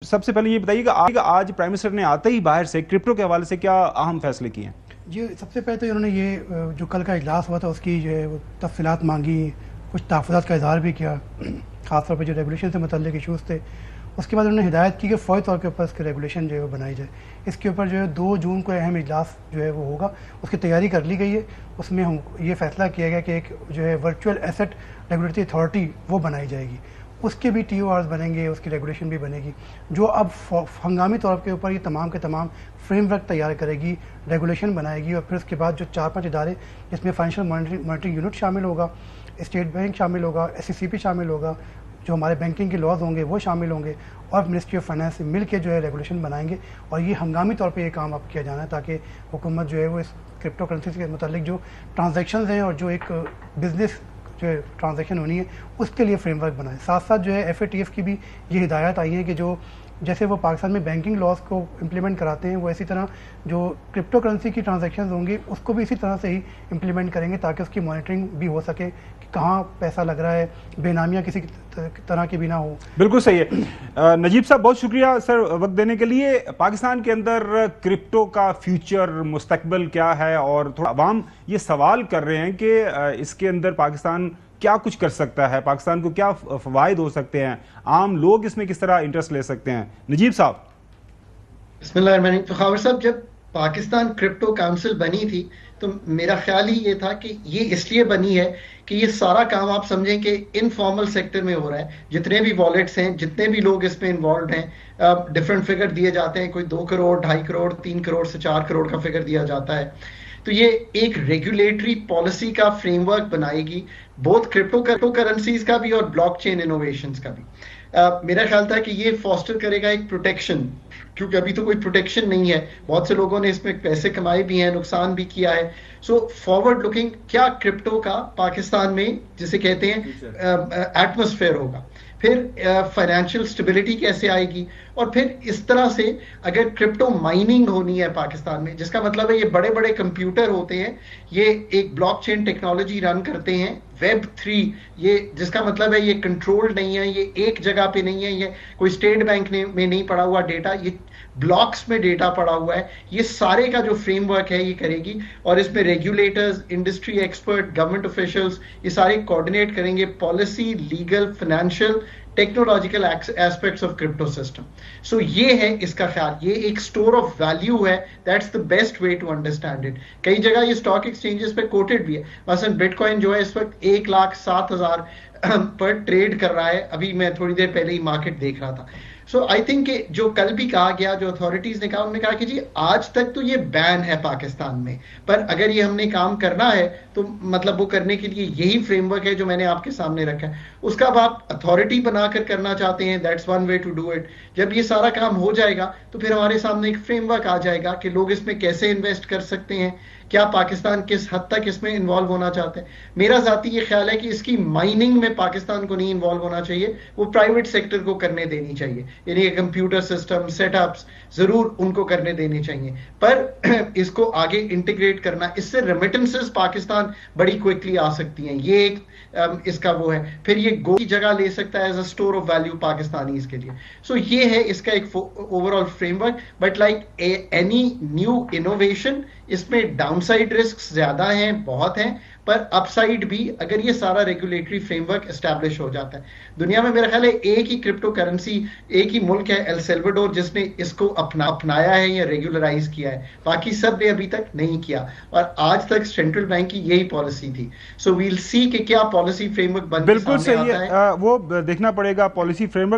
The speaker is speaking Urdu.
سب سے پہلے یہ بتائیے کہ آج پرائم منسٹر نے آتے ہی باہر سے کرپٹو کے حوالے سے کیا اہم فیصلے کیے ہیں؟ جی سب سے پہلے تو انہوں نے یہ جو کل کا اجلاس ہوا تھا اس کی جو ہے وہ تفصیلات مانگی، کچھ تحفظات کا اظہار بھی کیا، خاص طور پہ جو ریگولیشن سے متعلق ایشوز تھے. اس کے بعد انہوں نے ہدایت کی کہ فوری طور کے اوپر اس کی ریگولیشن جو ہے وہ بنائی جائے. اس کے اوپر جو ہے 2 جون کو اہم اجلاس جو ہے وہ ہوگا، اس کی تیاری کر لی گئی ہے. اس میں یہ فیصلہ کیا گیا کہ ایک جو ہے ورچوئل ایسٹ ریگولیٹری اتھارٹی وہ بنائی جائے گی. اس کے بھی ٹی او آرز بنیں گے، اس کی ریگولیشن بھی بنے گی، جو اب ہنگامی طور کے اوپر یہ تمام کے تمام فریم ورک تیار کرے گی، ریگولیشن بنائے گی. اور پھر اس کے بعد جو 4-5 ادارے جس میں فائنینشیل مانیٹرنگ یونٹ شامل ہوگا، اسٹیٹ بینک شامل ہوگا، ایس سی سی پی شامل ہوگا، جو ہمارے بینکنگ کے لاز ہوں گے وہ شامل ہوں گے، اور منسٹری آف فائنانس سے مل کے جو ہے ریگولیشن بنائیں گے. اور یہ ہنگامی طور پہ یہ کام اب کیا جانا ہے تاکہ حکومت جو ہے وہ اس کرپٹو کرنسی کے متعلق جو ٹرانزیکشنز ہیں اور جو ایک بزنس جو ہے ٹرانزیکشن ہونی ہے اس کے لیے فریم ورک بنائے. ساتھ ساتھ جو ہے ایف اے ٹی ایف کی بھی یہ ہدایات آئی ہیں کہ جو جیسے وہ پاکستان میں بینکنگ لاز کو امپلیمنٹ کراتے ہیں، وہ اسی طرح جو کرپٹو کرنسی کی ٹرانزیکشنز ہوں گی اس کو بھی اسی طرح سے ہی امپلیمنٹ کریں گے تاکہ اس کی مانیٹرنگ بھی ہو سکے کہ کہاں پیسہ لگ رہا ہے، بے نامیاں کسی طرح کی بھی نہ ہو. بالکل صحیح ہے. نجیب صاحب بہت شکریہ سر وقت دینے کے لیے. پاکستان کے اندر کرپٹو کا فیوچر مستقبل کیا ہے، اور تھوڑا عوام یہ سوال کر رہے ہیں کہ اس کے اندر پاکستان کیا کچھ کر سکتا ہے، پاکستان کو کیا فوائد ہو سکتے ہیں، عام لوگ اس میں کس طرح انٹرسٹ لے سکتے ہیں. نجیب صاحب. بسم اللہ الرحمن الرحیم. خاور صاحب، جب پاکستان کرپٹو کاؤنسل بنی تھی تو میرا خیال ہی یہ تھا کہ یہ اس لیے بنی ہے کہ یہ سارا کام آپ سمجھیں کہ انفارمل سیکٹر میں ہو رہا ہے. جتنے بھی والیٹس ہیں، جتنے بھی لوگ اس میں انوالوڈ ہیں، ڈفرینٹ فگر دیے جاتے ہیں، کوئی 2 کروڑ، 2.5 کروڑ، 3 کروڑ سے 4 کروڑ کا فگر دیا جاتا ہے. تو یہ ایک ریگولیٹری پالیسی کا فریم ورک بنائے گی، بہت کرپٹو کرنسیز کا بھی اور بلاک چین انوویشنز کا بھی. میرا خیال تھا کہ یہ فاسٹر کرے گا ایک پروٹیکشن، کیونکہ ابھی تو کوئی پروٹیکشن نہیں ہے. بہت سے لوگوں نے اس میں پیسے کمائے بھی ہیں، نقصان بھی کیا ہے. سو فارورڈ لکنگ کیا کرپٹو کا پاکستان میں جسے کہتے ہیں ایٹماسفیئر ہوگا، پھر فائنینشیل سٹیبلٹی کیسے آئے گی، اور پھر اس طرح سے اگر کرپٹو مائننگ ہونی ہے پاکستان میں، جس کا مطلب ہے یہ بڑے بڑے کمپیوٹر ہوتے ہیں، یہ ایک بلاک چین ٹیکنالوجی رن کرتے ہیں، ویب 3، یہ جس کا مطلب ہے یہ کنٹرول نہیں ہے، یہ ایک جگہ پہ نہیں ہے، یہ کوئی اسٹیٹ بینک میں نہیں پڑا ہوا ڈیٹا، یہ بلاکس میں ڈیٹا پڑا ہوا ہے. یہ سارے کا جو فریم ورک ہے یہ کرے گی، اور اس میں regulators, industry expert, government officials یہ سارے کوآرڈینیٹ کریں گے policy, legal, financial, technological aspects of crypto system. So یہ ہے اس کا خیال، یہ ایک اسٹور آف ویلیو ہے. That's the best way to understand it. کئی جگہ یہ اسٹاک ایکسچینجز پہ کوٹڈ بھی ہے. مثلا بٹ کوائن جو ہے اس وقت 1,07,000 پر ٹریڈ کر رہا ہے. ابھی میں تھوڑی دیر پہلے ہی مارکیٹ دیکھ رہا تھا. سو آئی تھنک کہ جو کل بھی کہا گیا، جو اتھارٹیز نے کہا، انہوں نے کہا کہ جی آج تک تو یہ بین ہے پاکستان میں، پر اگر یہ ہم نے کام کرنا ہے تو مطلب وہ کرنے کے لیے یہی فریم ورک ہے جو میں نے آپ کے سامنے رکھا ہے. اس کا اب آپ اتھارٹی بنا کر کرنا چاہتے ہیں، that's one way to do it. جب یہ سارا کام ہو جائے گا تو پھر ہمارے سامنے ایک فریم ورک آ جائے گا کہ لوگ اس میں کیسے انویسٹ کر سکتے ہیں، کیا پاکستان کس حد تک اس میں انوالو ہونا چاہتے ہیں. میرا ذاتی یہ خیال ہے کہ اس کی مائننگ میں پاکستان کو نہیں انوالو ہونا چاہیے، وہ پرائیویٹ سیکٹر کو کرنے دینی چاہیے. یعنی کمپیوٹر سسٹم سیٹ اپس ضرور ان کو کرنے دینے چاہیے، پر اس کو آگے انٹیگریٹ کرنا، اس سے ریمیٹنسز پاکستان بڑی کوئکلی آ سکتی ہیں. یہ ایک اس کا وہ ہے. پھر یہ گو کی جگہ لے سکتا ہے as a store of value Pakistanis کے لیے. سو یہ ہے اس کا ایک overall framework. But like any new innovation, اس میں ڈاؤن سائڈ رسک زیادہ ہیں، بہت ہیں، پر اپ سائڈ بھی اگر یہ سارا ریگولیٹری فریم ورک اسٹیبلش ہو جاتا ہے. دنیا میں میرا خیال ہے ایک ہی کرپٹو کرنسی، ایک ہی ملک ہے ایل سیلوڈور جس نے اس کو اپنایا ہے یا ریگولرائز کیا ہے. باقی سب نے ابھی تک نہیں کیا، اور آج تک سینٹرل بینک کی یہی پالیسی تھی. سو ویل سی کہ کیا پالیسی فریم ورک بن کے بالکل سامنے صحیح آتا ہے. ہے. وہ دیکھنا پڑے گا پالیسی فریم ورک.